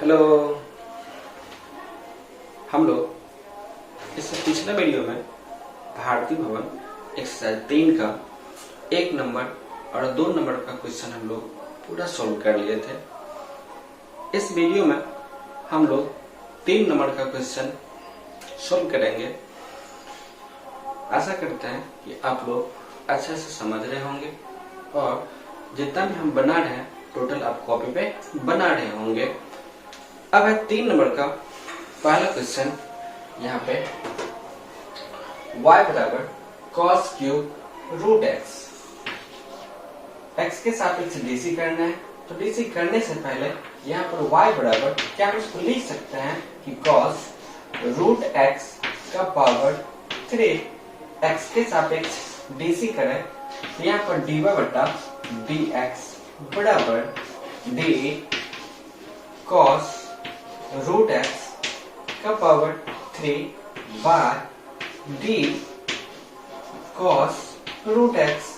Hello. हम लोग इससे पिछले वीडियो में भारतीय भवन एक्सरसाइज 3 का 1 नंबर और 2 नंबर का क्वेश्चन हम लोग पूरा सॉल्व कर लिए थे। इस वीडियो में हम लोग 3 नंबर का क्वेश्चन सॉल्व करेंगे। आशा करते हैं कि आप लोग अच्छे से समझ रहे होंगे और जितना भी हम बना रहे हैं टोटल आप कॉपी पे बना रहे होंगे। अब है 3 नंबर का पहला क्वेश्चन। यहाँ पे y बराबर cos cube root x, x के सापेक्ष डीसी करना है। तो डीसी करने से पहले यहाँ पर y बराबर क्या हम इसको लिख सकते हैं कि cos रूट x का पावर 3, x के सापेक्ष डीसी करें तो यहाँ पर dy बटा dx बराबर d cos रूट x का power 3 by d cos root x,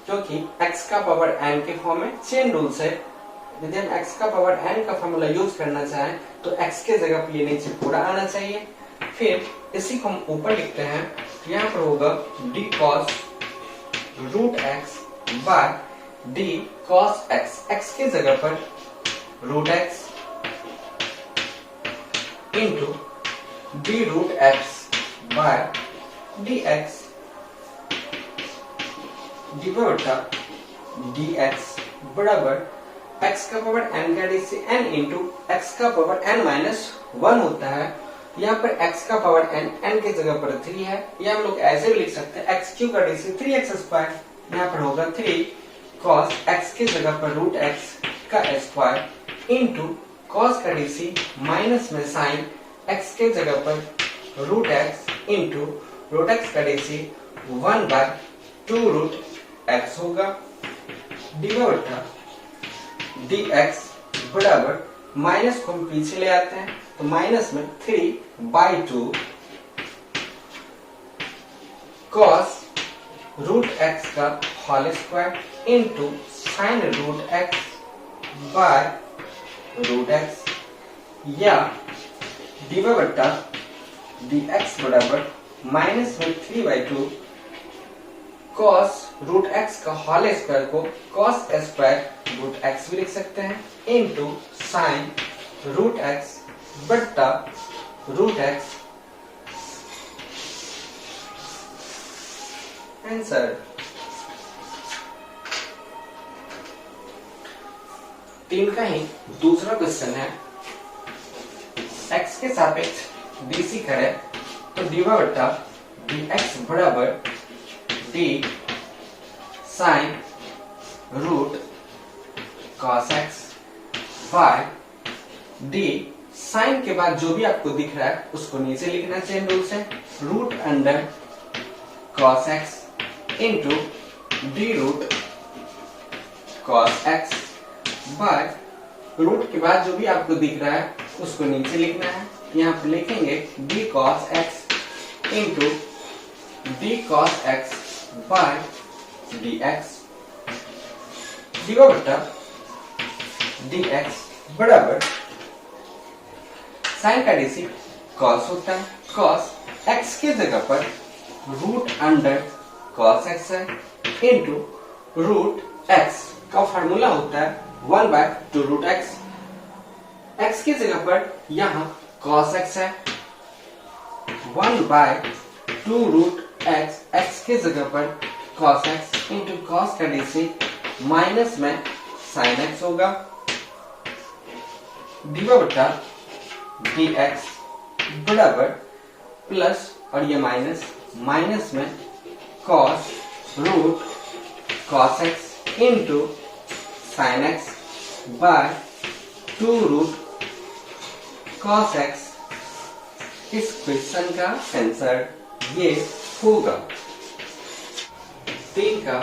जो कि x का पावर n के फॉर्म में चेन रूल से यदि हम x का पावर n का फॉर्मूला यूज करना चाहें तो x के जगह पर ये नीचे पूरा आना चाहिए। फिर इसी को हम ऊपर लिखते हैं, यहाँ पर होगा d cos root x by d cos x, x के जगह पर root x into d root x by dx dy बटा dx बराबर x का पावर n का डीसी n इंटू x का पावर n माइनस 1 होता है। यहाँ पर x का पावर n, n की जगह पर 3 है, या हम लोग ऐसे भी लिख सकते हैं x क्यूब का डीसी 3x स्क्वायर। यहाँ पर होगा 3 cos x की जगह पर रूट x का स्क्वायर इंटू cos का डीसी माइनस में साइन x के जगह पर root x root root x का डीसी 1 बाय 2 रूट x होगा। dy बटा dx बराबर माइनस को हम पीछे ले आते हैं तो माइनस में 3 बाई 2 cos रूट x का whole square into sine root x by root x, या dy बटा dx बराबर माइनस में 3 बाई 2 cos रूट x का होल स्क्वायर को cos स्क्वायर रूट x भी लिख सकते हैं इंटू साइन रूट x बटा रूट x। आंसर 3 का ही दूसरा क्वेश्चन है। x के सापेक्ष डीसी करें तो dy बटा dx बराबर d sine root cos x by d, sine के बाद जो भी आपको दिख रहा है उसको नीचे लिखना चेन रूल से, root under cos x into d root cos x by root के बाद जो भी आपको दिख रहा है उसको नीचे लिखना है। यहाँ पे लिखेंगे d cos x into d cos x by dx, dy बटा dx बराबर साइन का डीसी cos होता है, cos x के जगह पर रूट अंडर cos x है इंटू रूट x का फार्मूला होता है 1 बाय 2 रूट x, x की जगह पर यहाँ cos x है 1 बाय 2 रूट x, x की जगह पर cos x इंटू cos का डीसी माइनस में sin x होगा। dy बटा dx बराबर प्लस और ये माइनस, माइनस में cos root cos x into sin x by 2 root cos x। इस क्वेश्चन का आंसर ये होगा। 3 का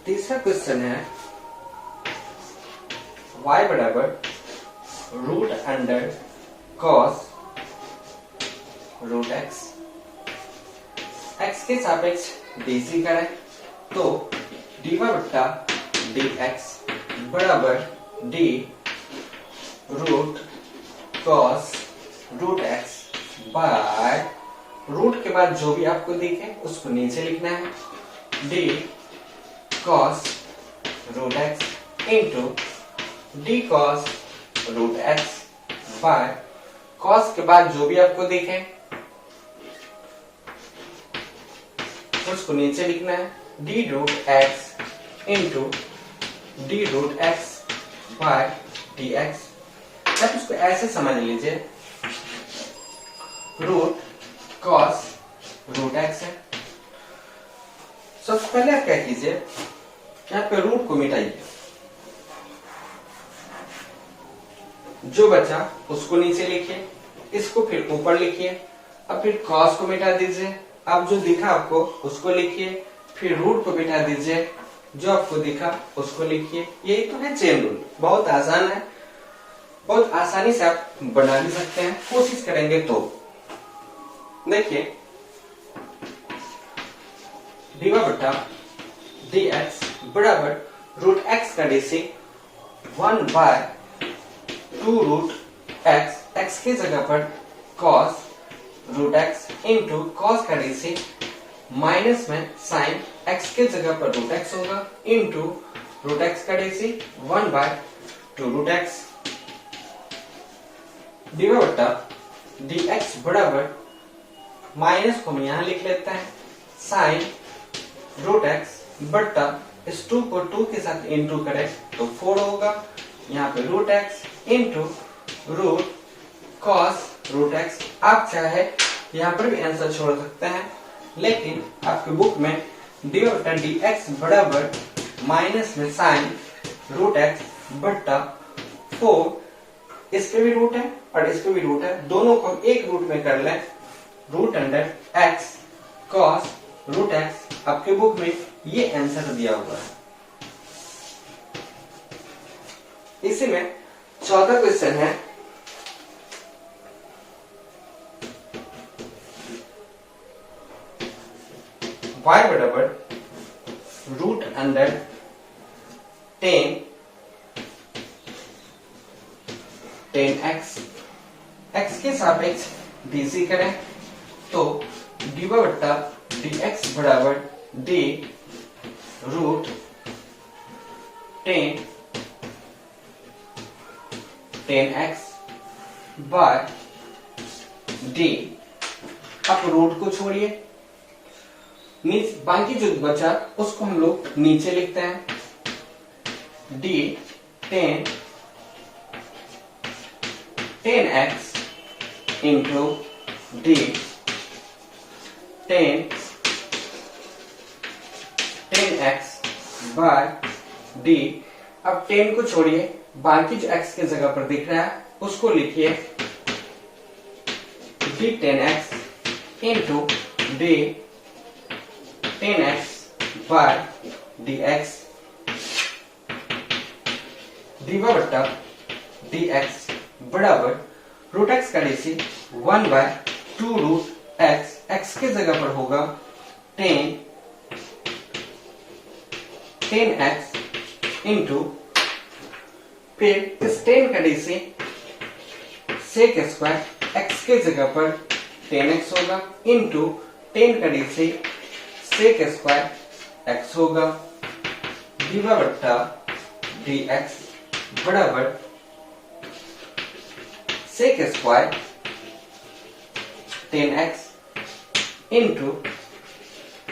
तीसरा क्वेश्चन है y बराबर root under cos root x, x के सापेक्ष dc करें तो dy बटा dx बराबर d root cos root x by root के बाद जो भी आपको दिखे उसको नीचे लिखना है, d cos root x into d cos root x by cos के बाद जो भी आपको दिखे उसको नीचे लिखना है, d root x into d root x by d x. अब इसको ऐसे समझ लीजिए, रूट कॉस रूट एक्स है। सबसे पहले आप क्या कीजिए, यहाँ पे रूट को मिटाइए, जो बचा उसको नीचे लिखिए, इसको फिर ऊपर लिखिए, अब फिर कॉस को मिटा दीजिए, अब जो दिखा आपको उसको लिखिए, फिर रूट को मिटा दीजिए, जो आपको दिखा उसको लिखिए। यही तो है चेन रूल, बहुत आसान है, बहुत आसानी से आप बना भी सकते हैं, कोशिश करेंगे तो। देखिए dy बटा dx बराबर रूट एक्स का DC 1 by 2 root x, x की जगह पर cos root x into cos का डीसी माइनस में साइन एक्स के जगह पर रूट एक्स होगा इंटू रूट एक्स का DC 1 by 2 root x. D बटा डी एक्स बराबर माइनस को हम यहां लिख लेते हैं, साइन रूट एक्स बटा इस 2 को 2 के साथ इंटू करें तो 4 होगा, यहाँ पे root x into root cos root x. आप चाहे यहाँ पर भी आंसर छोड़ सकते हैं, लेकिन आपके बुक में डी बटा डी एक्स बराबर माइनस में साइन रूट एक्स बटा 4, इस पे भी रूट है और इस पे भी रूट है, दोनों को हम एक रूट में कर लें, root under x cos root x. आपके बुक में ये आंसर दिया हुआ है। इसी में 14 क्वेश्चन है, y बराबर रूट अंडर 10x, x के सापेक्ष डीसी करें तो dy बटा dx बराबर d root 10x by d। अब रूट को छोड़िए, बाकी जो बचा उसको हम लोग नीचे लिखते हैं, d 10x into d 10x by d। अब 10 को छोड़िए, बाकी जो x के जगह पर दिख रहा है उसको लिखिए, d 10x into d 10x by dx। dy बटा dx बराबर रूट एक्स का DC 1 by 2 root x, x के जगह पर होगा 10x इंटू फिर इस 10 का डीसी सेक स्क्वायर, एक्स के जगह पर 10x होगा इंटू 10 का डीसी सेक स्क्वायर एक्स होगा। dy बटा dx बराबर sec square 10x into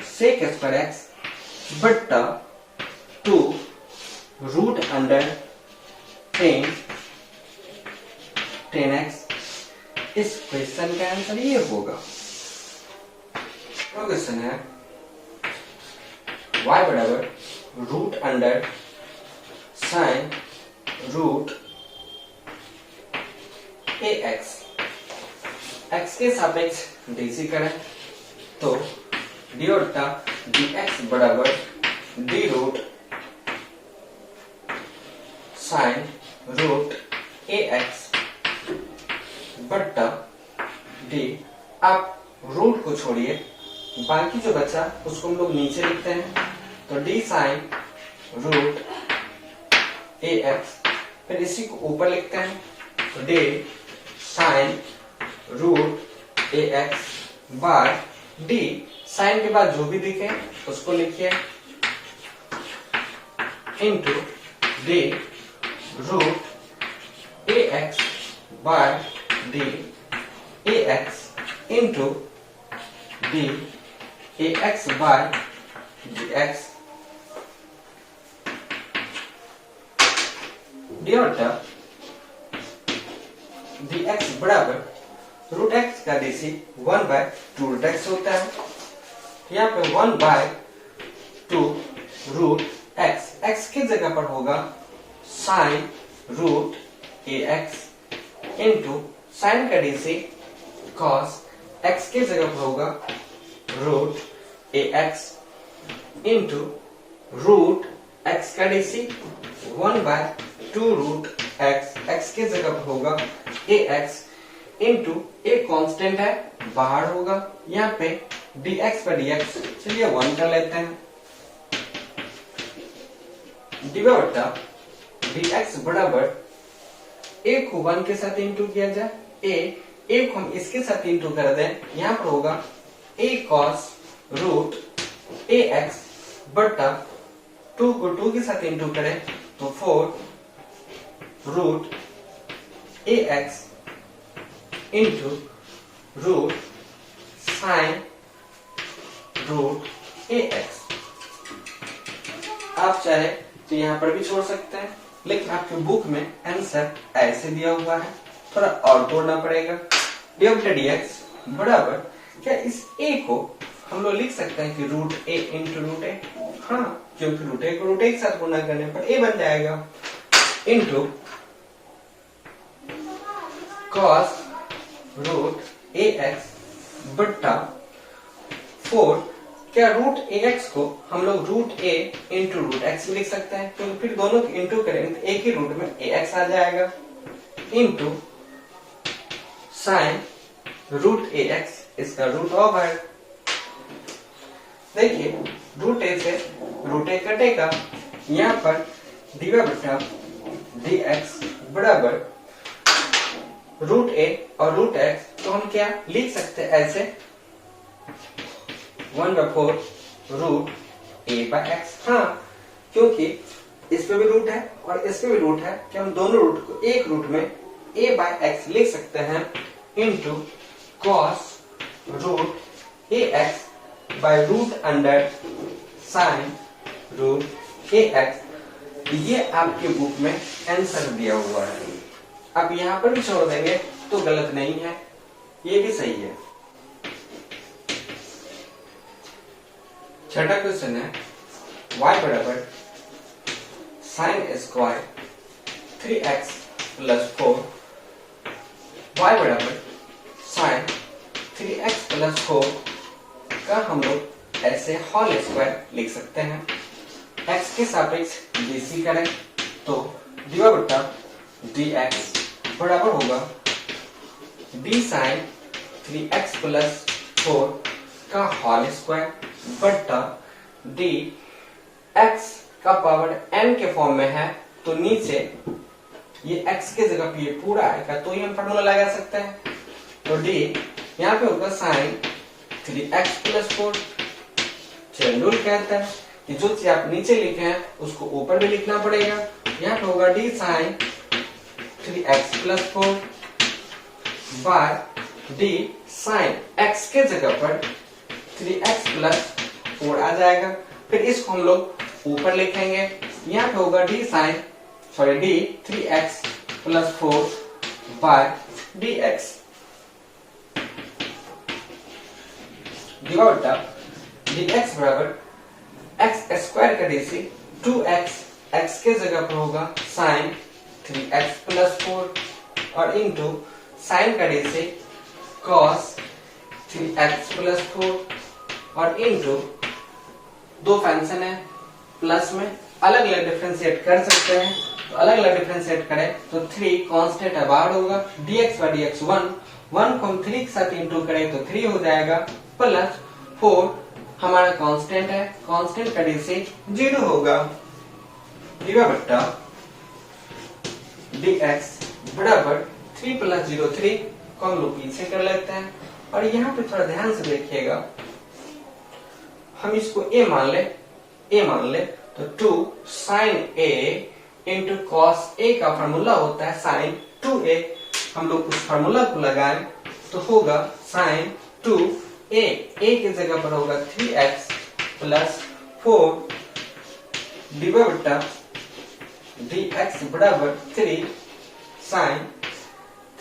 sec square x बट्टा 2 रूट अंडर 10x। इस क्वेश्चन का आंसर ये होगा। तो क्वेश्चन है y बराबर root under sine root ax, x के सापेक्ष डीसी करें तो डी बटा dx बराबर d root sine root ax बट्टा d। आप रूट को छोड़िए, बाकी जो बचा उसको हम लोग नीचे लिखते हैं तो d साइन रूट ax फिर इसी को ऊपर लिखते हैं, तो d sine root a x by d, sine के बाद जो भी दिखे उसको लिखिए, into d root a x by d a x into d a x by d x divide d x बराबर रूट एक्स का डीसी 1/2 रूट एक्स होता है। यहाँ पे 1/2 रूट एक्स, एक्स की जगह पर होगा sign root a x into sine का डीसी कॉस एक्स की जगह पर होगा root a x into root x का डीसी 1/2 रूट एक्स, एक्स की जगह पर होगा ए एक्स इंटू ए कांस्टेंट है बाहर होगा, यहाँ पे dx पर dx चलिए 1 कर लेते हैं, डिवाइड dx बराबर a को 1 के साथ इंटू किया जाए, a को हम इसके साथ इंटू कर दें, यहाँ पर होगा a cos root a x बटा 2 को 2 के साथ इंटू करें तो 4 root a x into root sine root a x. आप चाहे तो यहाँ पर भी छोड़ सकते हैं, लेकिन आपके बुक में आंसर ऐसे दिया हुआ है, थोड़ा और तोड़ना पड़ेगा। dx बराबर क्या इस a को हम लोग लिख सकते हैं कि रूट ए इंटू रूट ए, हाँ क्योंकि रूट ए को रूट ए के साथ गुणा करने पर a बन जाएगा, into cos root a x बट्टा 4, क्या रूट ए एक्स को हम लोग रूट ए इंटू रूट एक्स लिख सकते हैं, क्योंकि फिर दोनों को इंटू करेंगे तो एक ही रूट में ए एक्स आ जाएगा, into sine root a x, इसका रूट ऑफ है। देखिए रूट ए से रूट ए कटेगा, यहाँ पर डीवा बटा डी एक्स बराबर रूट ए और रूट एक्स, तो हम क्या लिख सकते हैं ऐसे 1/4 रूट ए बाय एक्स, हाँ क्योंकि इस पे भी रूट है और इस पे भी रूट है, कि हम दोनों रूट को एक रूट में a बाय एक्स लिख सकते हैं, into cos root a x by root under sine root a x. ये आपके बुक में आंसर दिया हुआ है, आप यहाँ पर भी छोड़ देंगे तो गलत नहीं है, ये भी सही है। छठा क्वेश्चन है y बराबर sine square 3x plus 4, y बराबर साइन 3x प्लस 4 का हम लोग ऐसे होल स्क्वायर लिख सकते हैं, x के सापेक्ष dc करें तो डीवा बटा dx बराबर होगा d साइन 3x प्लस 4 का होल स्क्वायर बटा d, x का पावर n के फॉर्म में है तो नीचे ये x के जगह पे ये पूरा आएगा, तो ये हम फॉर्मूला लगा सकते हैं, तो d यहाँ पे होगा sign 3x plus 4। Chain rule कहता है कि जो चीज आप नीचे लिखे हैं उसको ऊपर भी लिखना पड़ेगा, यहाँ पे होगा d sine 3x plus 4 by d sine x के जगह पर 3x प्लस 4 आ जाएगा, फिर इसको हम लोग ऊपर लिखेंगे, यहाँ पे होगा d 3x plus 4 by dx divide dx बराबर x स्क्वायर का डीसी 2x, x के जगह पर होगा साइन 3x प्लस 4 और इंटू साइन का डीसी कॉस 3x प्लस 4 और इंटू दो फंक्शन है प्लस में अलग अलग डिफरेंशिएट कर सकते हैं, तो अलग अलग डिफरेंशिएट करें तो 3 कांस्टेंट है बाहर होगा, dx बाय dx 1 को हम 3 के साथ इंटू करें तो 3 हो जाएगा, प्लस 4 हमारा कांस्टेंट है, कांस्टेंट का डीसी 0 होगा, डिवा बट्टा dx बराबर 3 प्लस 0 3 को हम लोग पीछे कर लेते हैं। और यहाँ पे थोड़ा ध्यान से देखिएगा, हम इसको a मान ले तो 2 sin a into cos a का फार्मूला होता है sin 2a। हम लोग उस फार्मूला को लगाएं तो होगा sin 2a, a की जगह पर होगा 3x प्लस 4 डिवाइड dx बराबर 3 sin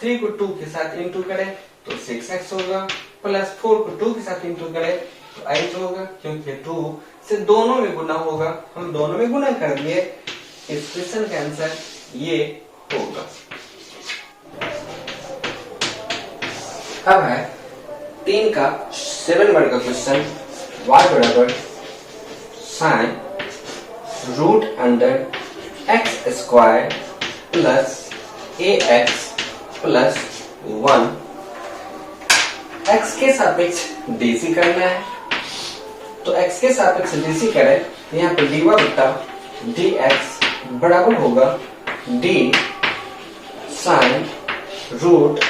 3 को 2 के साथ इंटू करें तो 6x होगा, प्लस 4 को 2 के साथ इंटू करें तो 8 होगा, क्योंकि 2 से दोनों में गुना होगा, हम दोनों में गुना कर दिए। इस क्वेश्चन का आंसर ये होगा। अब है 3 का 7 वर्ड का क्वेश्चन, y बराबर sine root under x square plus ax plus 1 x के सापेक्ष डीसी करना है। तो x के सापेक्ष डीसी करें तो यहाँ पे dy बटा dx बराबर होगा d sine root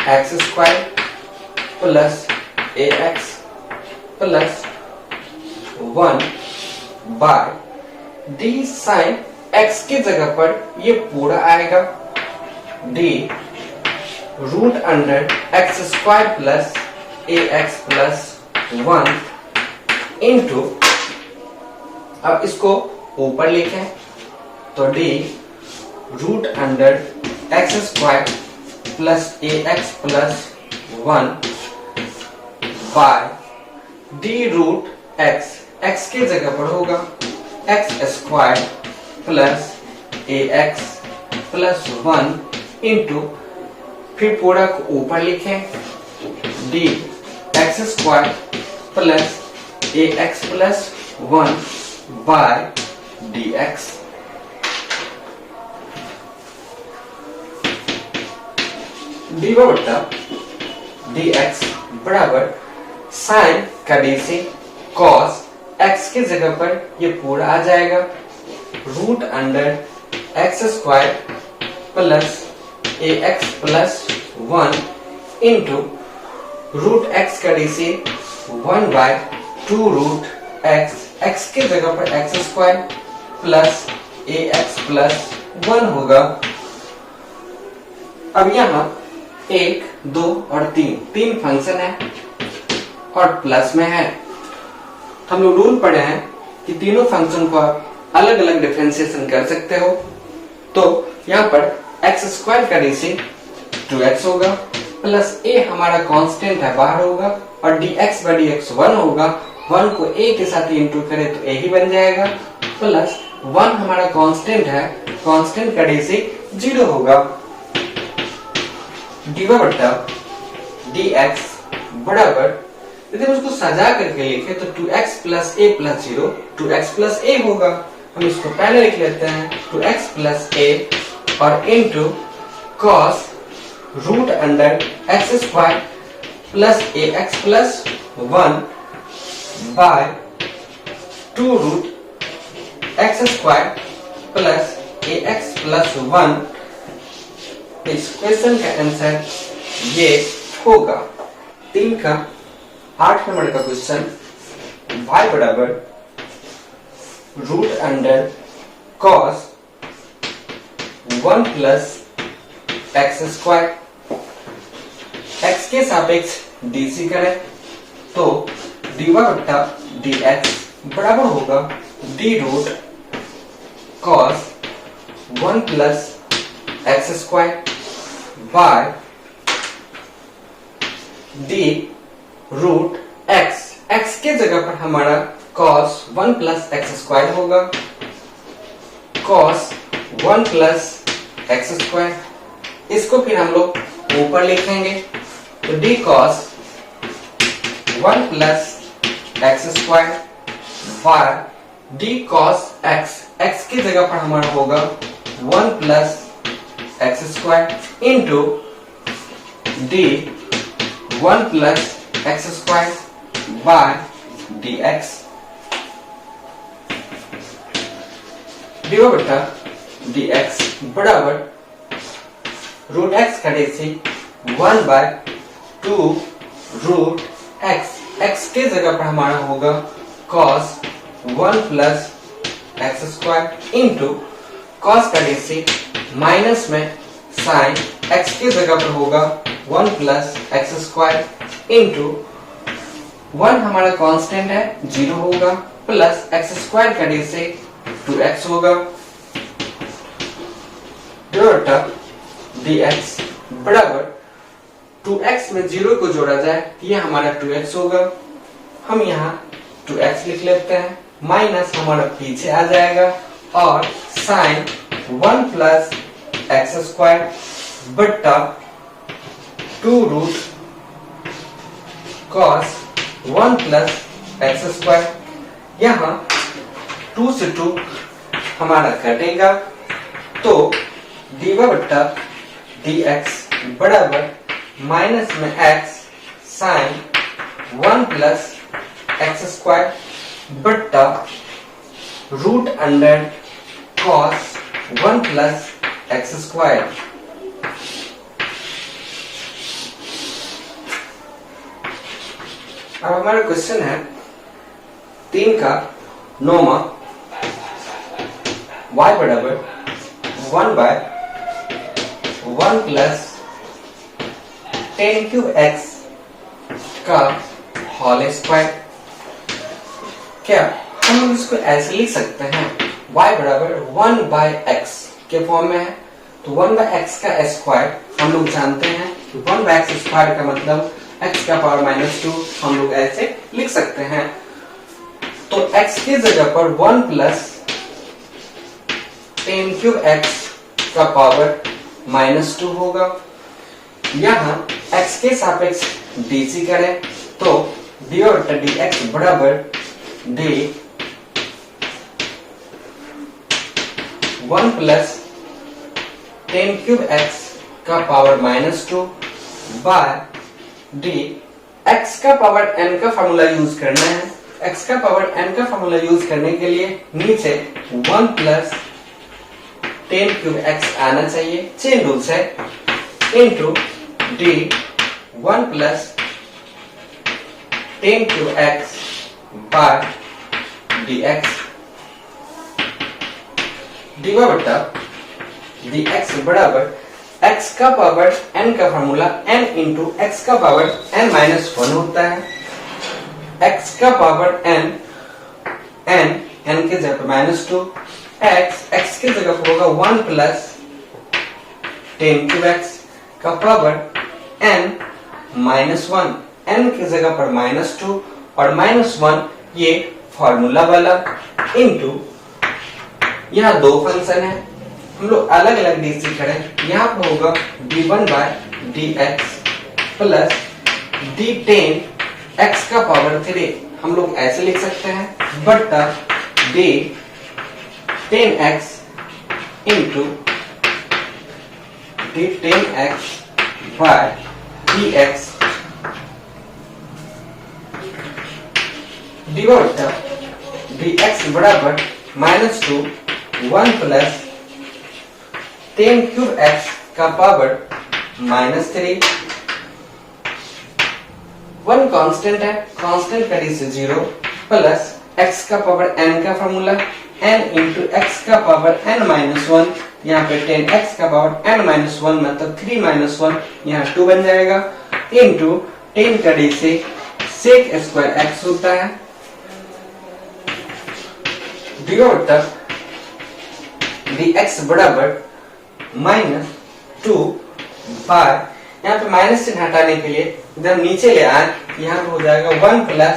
x square plus ax plus 1 by d sine x की जगह पर ये पूरा आएगा d root under x square plus ax plus 1 into, अब इसको ऊपर लिखें तो d root under x square plus ax plus 1 by d root x की जगह पर होगा x square plus ax plus 1 into, फिर पूरा को ऊपर लिखें d x square plus ax plus 1 by dx। dy बटा dx बराबर साइन का dc cos x की जगह पर ये पूरा आ जाएगा root under x square plus ax plus 1 into root x का डीसी 1 बाय 2 रूट x की जगह पर x square plus ax plus 1 होगा। अब यहाँ 1, 2 और 3 फंक्शन है और प्लस में है। हम लोग रूल पढ़े हैं कि तीनों फंक्शन को अलग अलग डिफरेंशिएशन कर सकते हो। तो यहाँ पर एक्स स्क्वायर का डीसी 2x होगा प्लस a हमारा कांस्टेंट है बाहर होगा और dx बाय dx 1 होगा, 1 को a के साथ इंटू करें तो a ही बन जाएगा, प्लस 1 हमारा कांस्टेंट है, कांस्टेंट का डीसी 0 होगा। dy बटा dx बराबर, यदि हम उसको सजा करके लिखे तो 2x plus a plus 0 2x plus a होगा। हम इसको पहले लिख लेते हैं 2x प्लस a और into cos root under x square plus ax plus 1 by 2 root x square plus ax plus 1। इस क्वेश्चन का आंसर ये होगा। 3 का 8 नंबर का क्वेश्चन, y बराबर root under cos 1 plus x square, x के सापेक्ष डीसी करें तो dy बटा dx बराबर होगा d root cos 1 plus x square by d root x के जगह पर हमारा cos 1 प्लस एक्स स्क्वायर होगा, cos 1 प्लस एक्स स्क्वायर, इसको फिर हम लोग ऊपर लिखेंगे तो d cos 1 plus x square by d cos x की जगह पर हमारा होगा 1 plus x square into d 1 plus x square bye dx। dy बटा dx बराबर रूट एक्स कटे से 1/2 रूट एक्स के जगह पर हमारा होगा cos 1 plus x square into cos कटे से माइनस में साइन एक्स के जगह पर होगा 1 प्लस एक्स स्क्वायर इंटू 1 हमारा कांस्टेंट है 0 होगा प्लस एक्स स्क्वायर कटे से 2x होगा dx बराबर 2x में 0 को जोड़ा जाए ये हमारा 2x होगा। हम यहाँ 2x लिख लेते हैं माइनस हमारा पीछे आ जाएगा और साइन 1 प्लस एक्स स्क्वायर बट्टा 2 root cos 1 plus x square. यहाँ 2 से 2 हमारा कटेगा तो dy बट्टा dx बराबर माइनस में x sine 1 plus x square बट्टा root under cos 1 plus x square. अब हमारा क्वेश्चन है 3 का 9वां y बराबर 1/1 प्लस 10 क्यूब x का होल स्क्वायर। क्या हम लोग इसको ऐसे लिख सकते हैं y बराबर 1/x के फॉर्म में है तो 1/x का स्क्वायर हम लोग जानते हैं कि 1/x स्क्वायर का मतलब x का पावर -2 हम लोग ऐसे लिख सकते हैं। तो x की जगह पर 1 प्लस 10 क्यूब x का पावर -2 होगा। यहाँ x के सापेक्ष dc करें तो d और dx बराबर d 1 प्लस 10 क्यूब x का पावर -2 बाय d x का पावर n का फॉर्मूला यूज करना है। x का पावर n का फॉर्मूला यूज करने के लिए नीचे 1 प्लस 10 क्यूब x आना चाहिए चेन रूल से into d 1 plus 10 cube x by dx dy बटा dx बराबर x का पावर n का फॉर्मूला n इंटू x का पावर n माइनस 1 होता है। x का पावर n के जगह पर -2 x के जगह पर होगा 1 प्लस 10 क्यूब x का पावर n माइनस 1 n की जगह पर -2 और -1 ये फॉर्मूला वाला इंटू यहाँ दो फंक्शन है हम लोग अलग अलग डीसी करें। यहाँ पर होगा d1/dx प्लस d10 x का पावर 3 हम लोग ऐसे लिख सकते हैं बट्टा d10x into d10x by dx dy बट्टा dx बराबर -2 1 प्लस 10 क्यूब x का पावर -3 1 कांस्टेंट है कांस्टेंट कटी से 0 प्लस x का पावर n का फॉर्मूला n इंटू x का पावर n माइनस 1 यहाँ पे 10x का पावर n माइनस 1 मतलब 3 माइनस 1 यहाँ 2 बन जाएगा इंटू 10 कटी से sec स्क्वायर x होता है dx बराबर -2 बाय यहाँ पे माइनस चिन्ह हटाने के लिए इधर नीचे ले आए यहाँ पे हो जाएगा 1 प्लस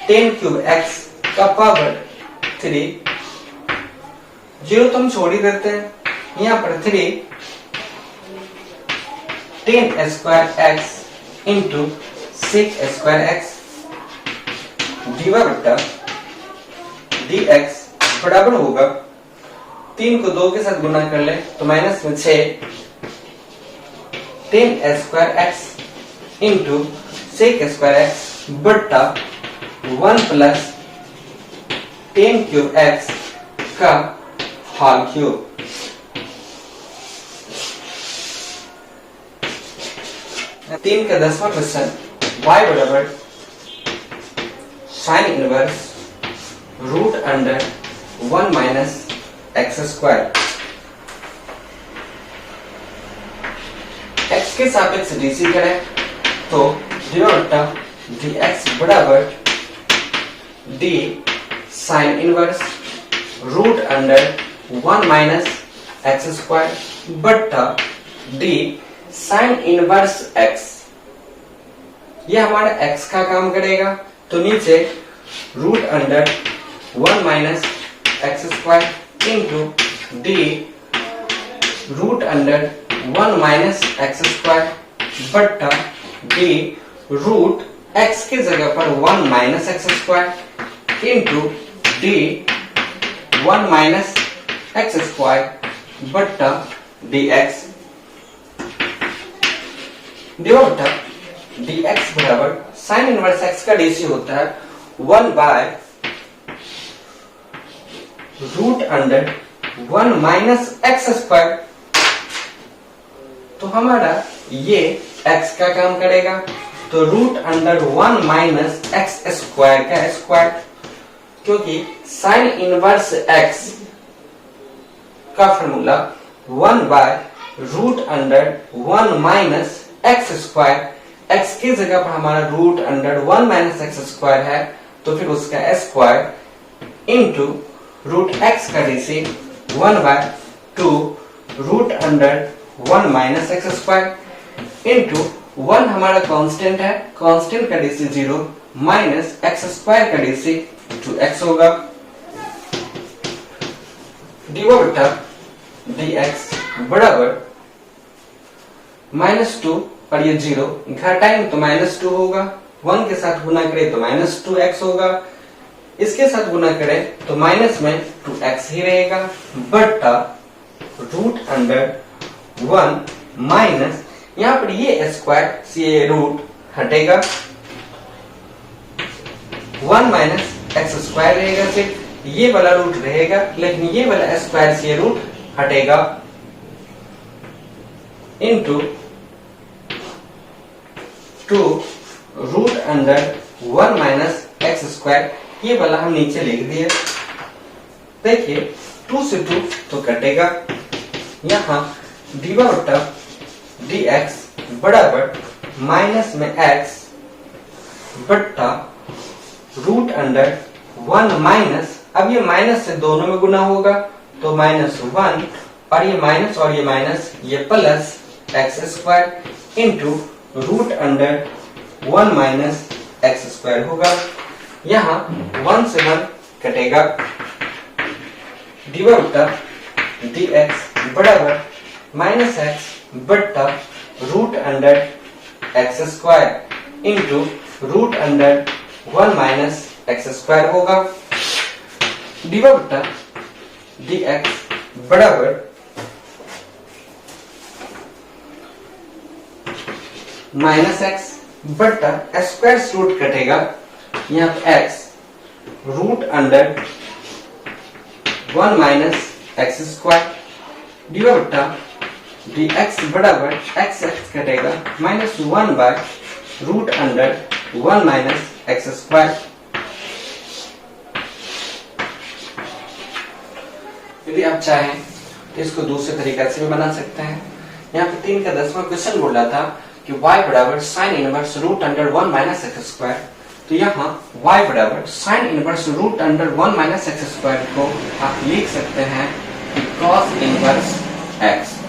10 क्यूब x का पावर 3 0 तो हम छोड़ ही देते हैं यहाँ पर 3 10 square x into sec square x dy बटा dx बराबर होगा 3 को 2 के साथ गुना कर ले तो माइनस में 6 10 square x into sec square x बट्टा 1 प्लस 10 क्यूब x का होल क्यूब 3 का 10वां क्वेश्चन, y बराबर sine inverse root under 1 minus x square. x के सापेक्ष डीसी करें तो dx बराबर d sine inverse root under 1 minus x square बट्टा d साइन इनवर्स x। ये हमारा x का काम करेगा, तो नीचे root under 1 minus x square into d root under 1 minus x square बट्टा d रूट x की जगह पर 1 minus x square into d 1 minus x square बट्टा dx बट्टा dx बराबर साइन इनवर्स x का डीसी होता है 1 by root under 1 minus x square. तो हमारा ये x का काम करेगा, तो root under 1 minus x square का स्क्वायर, क्योंकि साइन इनवर्स x का formula 1 by root under 1 minus x square. x की जगह पर हमारा root under 1 minus x square है, तो फिर उसका स्क्वायर इंटू रूट x का DC 1 by 2 root under 1 minus x square into 1 हमारा कांस्टेंट है, कांस्टेंट का डीसी 0 माइनस एक्स स्क्वायर का डीसी 2x होगा। dy बटा dx बराबर -2 और ये 0 घटाएंगे तो -2 होगा, 1 के साथ गुना करें तो -2x होगा, इसके साथ गुना करें तो माइनस में 2x ही रहेगा बट्टा रूट अंडर 1 माइनस, यहाँ पर ये स्क्वायर से ये रूट हटेगा, 1 माइनस एक्स स्क्वायर रहेगा, सिर्फ ये वाला रूट रहेगा, लेकिन ये वाला स्क्वायर से ये रूट हटेगा into 2 root under 1 minus x square. ये वाला हम नीचे लिख दिए, देखिए 2 से 2 तो कटेगा, यहाँ dy बटा dx बराबर माइनस में x बट्टा रूट अंडर 1 माइनस, अब ये माइनस से दोनों में गुना होगा तो -1 और ये माइनस ये plus x square into root under 1 minus x square होगा, यहाँ 1 से 1 कटेगा। dy बटा dx बराबर माइनस एक्स बट्टा root under x square into root under 1 minus x square होगा। dy बटा dx बराबर माइनस एक्स बट्टा स्क्वायर से रूट कटेगा, यहाँ पे x root under 1 minus x square, dy बटा dx बराबर x कटेगा -1 by root under 1 minus x square. यदि आप चाहें तो इसको दूसरे तरीके से भी बना सकते हैं। यहाँ पे 3 का 10वां क्वेश्चन बोला था कि y बराबर sine inverse root under 1 minus x square, तो यहाँ y बराबर sine inverse root under 1 minus x square को आप लिख सकते हैं कि cos inverse x।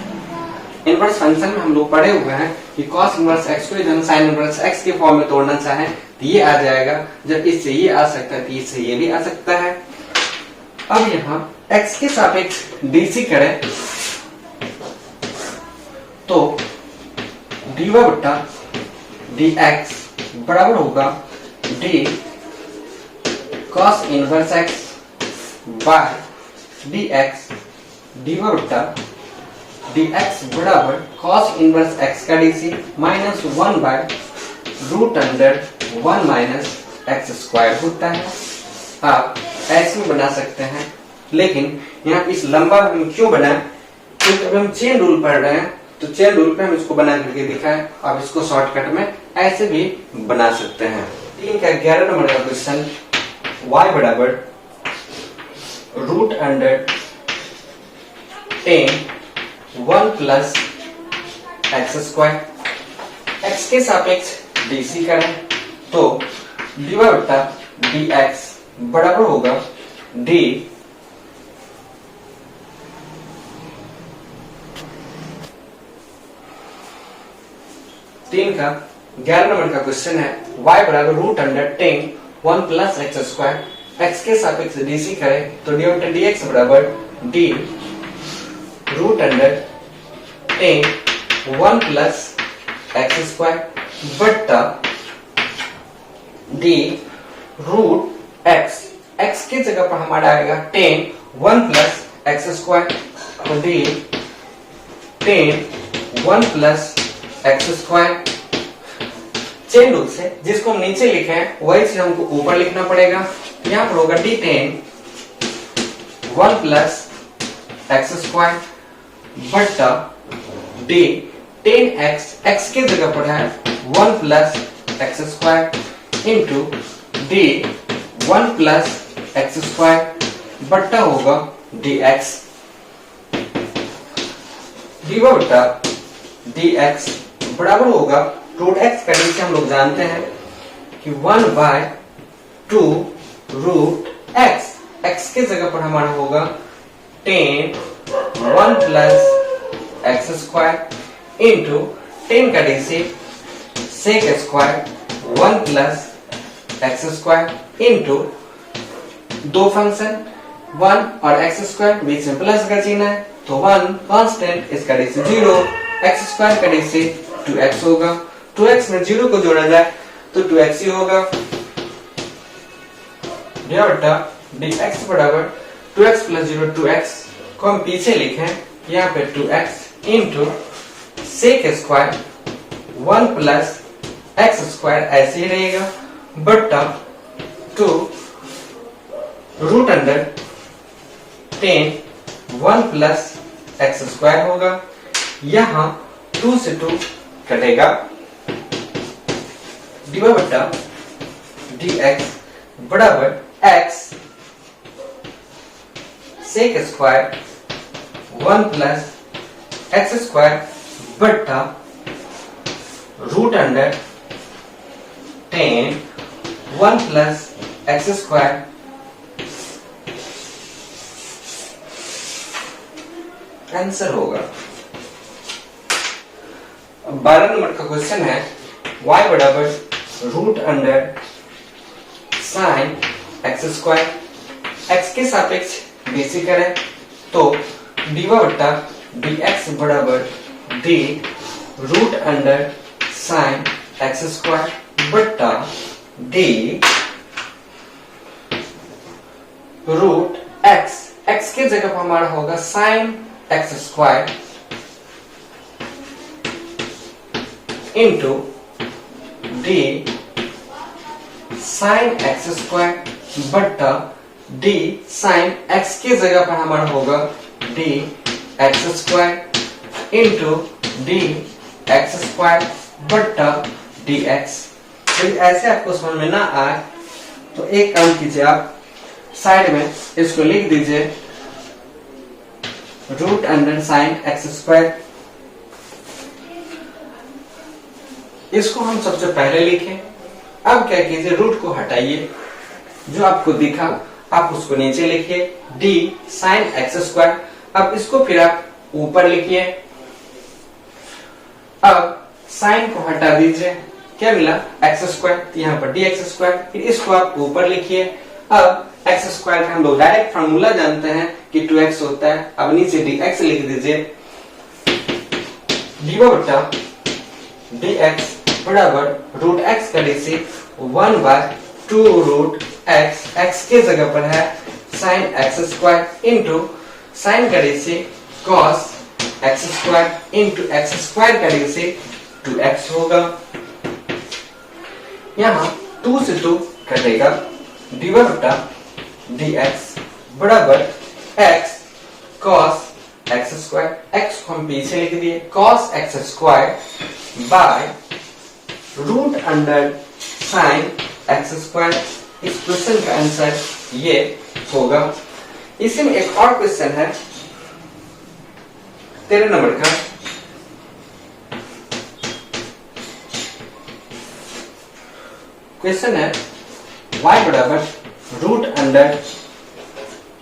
Inverse function में हम लोग पढ़े हुए हैं कि cos इनवर्स x को जब साइन इनवर्स x के फॉर्म में तोड़ना चाहें तो ये आ जाएगा, जब इससे ये आ सकता है तो इससे ये भी आ सकता है। अब यहाँ x के सापेक्ष dc करें तो dy बटा dx बराबर होगा d cos inverse x by dx। dy बटा dx बराबर cos इनवर्स x का dc -1 by root under 1 minus x square होता है। आप ऐसे भी बना सकते हैं, लेकिन यहाँ इस लंबा हम क्यों बनाए, क्योंकि अगर हम चेन रूल पढ़ रहे हैं तो चेन रूल पे हम इसको बना करके दिखाएं। अब इसको शॉर्टकट में ऐसे भी बना सकते हैं। 3 का 11 नंबर का क्वेश्चन, y बराबर √10 1 प्लस एक्स स्क्वायर, एक्स के सापेक्ष डीसी करें तो dy बटा dx बराबर होगा d 3 का 11 नंबर का क्वेश्चन है, y बराबर √10 1 प्लस एक्स स्क्वायर, एक्स के सापेक्ष डीसी करें तो dy बटा dx बराबर d √10 1 प्लस एक्स स्क्वायर बट्टा d रूट x, x की जगह पर हमारा आएगा 10 1 प्लस एक्स स्क्वायर तो d 10 1 plus x square. Chain rule से जिसको हम नीचे लिखे हैं वही चीज हमको ऊपर लिखना पड़ेगा। यहां पर होगा d10 1 प्लस एक्स स्क्वायर बट्टा d 10x, x की जगह पर है 1 plus x square into d 1 plus x square बट्टा होगा dx। dy बट्टा dx बराबर होगा रूट x का नीचे हम लोग जानते हैं कि 1/2 रूट x, x की जगह पर हमारा होगा 10 1 प्लस एक्स स्क्वायर इंटू 10 का DC sec square 1 plus x square into दो फंक्शन 1 और एक्स स्क्वायर बीच में प्लस का चिन्ह है तो 1 कांस्टेंट, इसका डीसी 0, एक्स स्क्वायर का डीसी 2x होगा। 2x में 0 को जोड़ा जाए तो 2x ही होगा। dy बटा dx बराबर 2x प्लस 0 2x को हम पीछे लिखें, यहाँ पे 2x into sec square 1 plus x square ऐसे ही रहेगा बट्टा 2 √10 1 प्लस एक्स स्क्वायर होगा। यहाँ 2 से 2 कटेगा। dy बटा dx बराबर x sec square 1 plus x square बट्टा √10 1 प्लस एक्स स्क्वायर आंसर होगा। 12 नंबर का क्वेश्चन है, y बराबर √sin एक्स स्क्वायर, एक्स के सापेक्ष डीसी करें तो dy बटा dx बराबर d √sin एक्स स्क्वायर बट्टा d रूट x, x की जगह पर हमारा होगा sin x square into d sin x square बट्टा d sin x की जगह पर हमारा होगा d x square into d x square बट्टा dx। यदि ऐसे आपको समझ में ना आए तो एक काम कीजिए, आप साइड में इसको लिख दीजिए √sin एक्स स्क्वायर। इसको हम सबसे पहले लिखें। अब क्या कीजिए, रूट को हटाइए, जो आपको दिखा आप उसको नीचे लिखिए d sin एक्स स्क्वायर। अब इसको फिर आप ऊपर लिखिए। अब साइन को हटा दीजिए, क्या मिला एक्स स्क्वायर, यहाँ पर dx स्क्वायर, फिर इसको आप ऊपर लिखिए। अब एक्स स्क्वायर का हम लोग डायरेक्ट फार्मूला जानते हैं कि 2x होता है। अब नीचे dx लिख दीजिए। dy बटा dx बराबर √x का डीसी 1/2 रूट x, x की जगह पर है sin x square into sine का DC cos x square into x square का डीसी 2x होगा। यहाँ 2 से 2 कटेगा। dy बटा dx बराबर x cos x square, x को हम पीछे लिख दिए cos x square by root under sine x square. इस क्वेश्चन का आंसर ये होगा। इसी में एक और क्वेश्चन है 13 नंबर का। क्वेश्चन है y बराबर रूट अंडर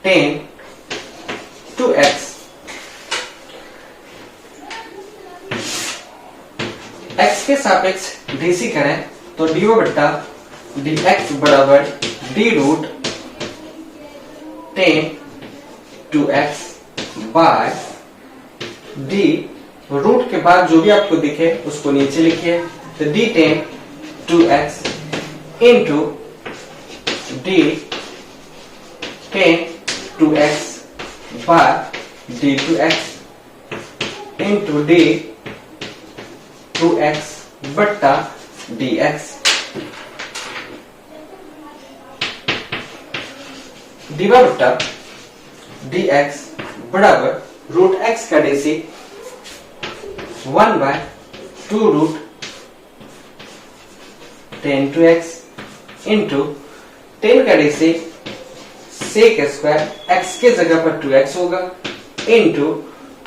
10 2x, x के सापेक्ष डीसी करें तो dy बट्टा dx बराबर d root 10 2x by d, root के बाद जो भी आपको दिखे उसको नीचे लिखिए, तो d 10 2x into d 10 2x by d 2x into d 2x बट्टा dx। dy बट्टा dx बराबर रूट x का DC 1 by 2 root 10 2x into 10 का डीसी सेक स्क्वायर, x के जगह पर 2x होगा इंटू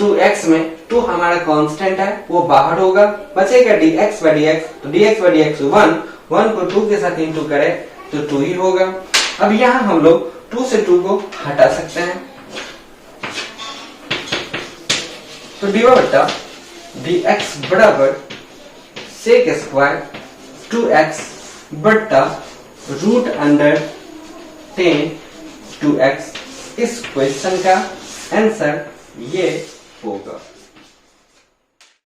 2x में 2 हमारा कांस्टेंट है वो बाहर होगा, बचेगा dx by dx, तो dx by dx 1 को 2 के साथ इंटू करें तो 2 ही होगा। अब यहाँ हम लोग 2 से 2 को हटा सकते हैं, तो dy बट्टा dx बराबर सेक स्क्वायर 2x बट्टा रूट अंडर 10 2x। इस क्वेश्चन का आंसर ये होगा।